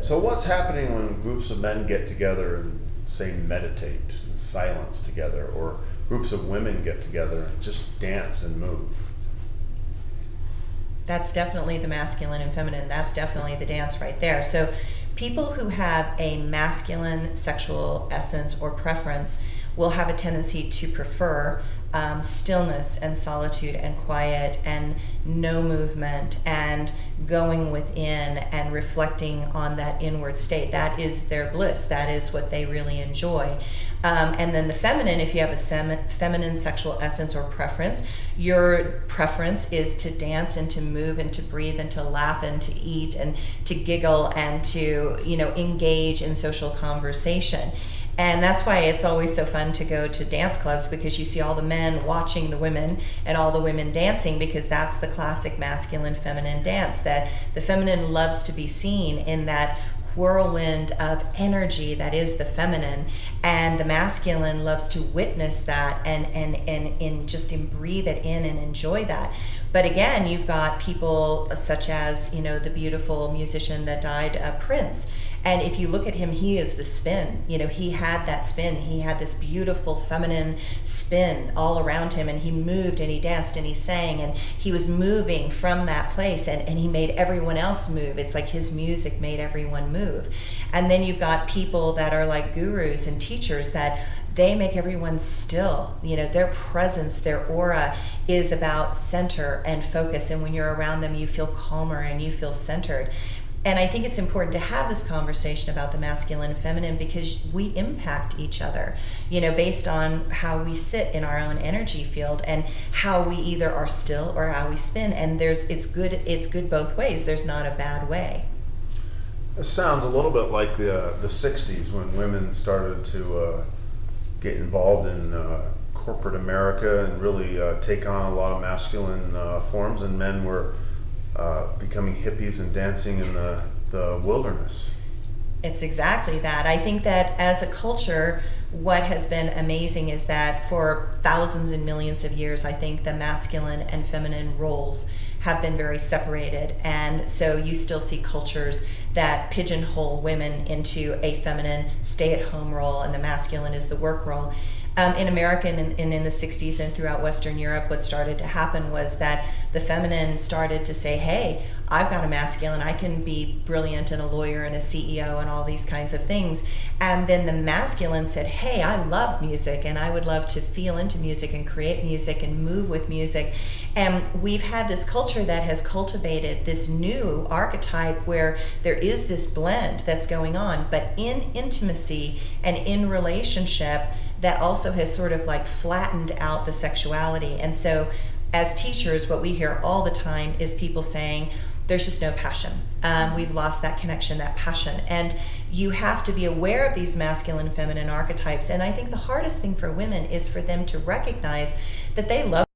So what's happening when groups of men get together and say meditate in silence together, or groups of women get together and just dance and move? That's definitely the masculine and feminine. That's definitely the dance right there. So people who have a masculine sexual essence or preference will have a tendency to prefer stillness and solitude and quiet and no movement and going within and reflecting on that inward state. That is their bliss. That is what they really enjoy. And then the feminine, if you have a feminine sexual essence or preference, your preference is to dance and to move and to breathe and to laugh and to eat and to giggle and to, engage in social conversation. And that's why it's always so fun to go to dance clubs, because you see all the men watching the women and all the women dancing, because that's the classic masculine feminine dance, that the feminine loves to be seen in that whirlwind of energy that is the feminine, and the masculine loves to witness that and just breathe it in and enjoy that. But again, you've got people such as the beautiful musician that died, Prince. And if you look at him, he is the spin. He had that spin. He had this beautiful feminine spin all around him, and he moved and he danced and he sang, and he was moving from that place, and he made everyone else move. It's like his music made everyone move. And then you've got people that are like gurus and teachers that they make everyone still. Their presence, their aura is about center and focus. And when you're around them, you feel calmer and you feel centered. And I think it's important to have this conversation about the masculine and feminine, because we impact each other, based on how we sit in our own energy field and how we either are still or how we spin. And it's good both ways. There's not a bad way. It sounds a little bit like the 60s, when women started to get involved in corporate America and really take on a lot of masculine forms, and men were becoming hippies and dancing in the wilderness. It's exactly that. I think that as a culture, what has been amazing is that for thousands and millions of years, I think the masculine and feminine roles have been very separated. And so you still see cultures that pigeonhole women into a feminine stay-at-home role, and the masculine is the work role. In America and in the 60s and throughout Western Europe, what started to happen was that the feminine started to say, hey, I've got a masculine, I can be brilliant and a lawyer and a CEO and all these kinds of things. And then the masculine said, hey, I love music and I would love to feel into music and create music and move with music. And we've had this culture that has cultivated this new archetype where there is this blend that's going on, but in intimacy and in relationship, that also has sort of like flattened out the sexuality. And so as teachers, what we hear all the time is people saying, there's just no passion. We've lost that connection, that passion. And you have to be aware of these masculine and feminine archetypes. And I think the hardest thing for women is for them to recognize that they love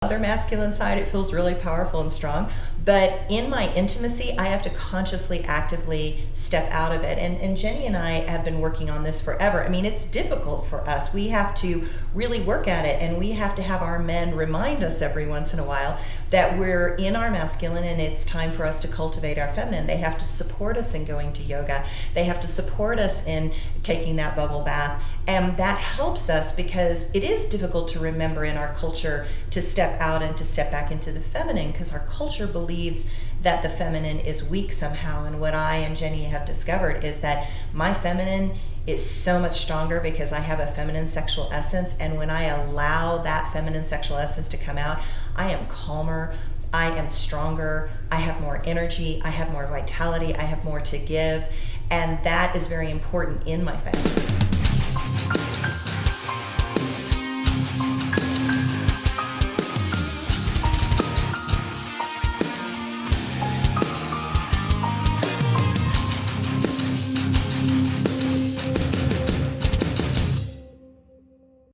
their masculine side. It feels really powerful and strong. But in my intimacy, I have to consciously, actively step out of it. And Jennie and I have been working on this forever. I mean, it's difficult for us. We have to really work at it, and we have to have our men remind us every once in a while that we're in our masculine and it's time for us to cultivate our feminine. They have to support us in going to yoga. They have to support us in taking that bubble bath. And that helps us, because it is difficult to remember in our culture to step out and to step back into the feminine, because our culture believes that the feminine is weak somehow. And what I and Jennie have discovered is that my feminine is so much stronger because I have a feminine sexual essence. And when I allow that feminine sexual essence to come out, I am calmer, I am stronger, I have more energy, I have more vitality, I have more to give. And that is very important in my family.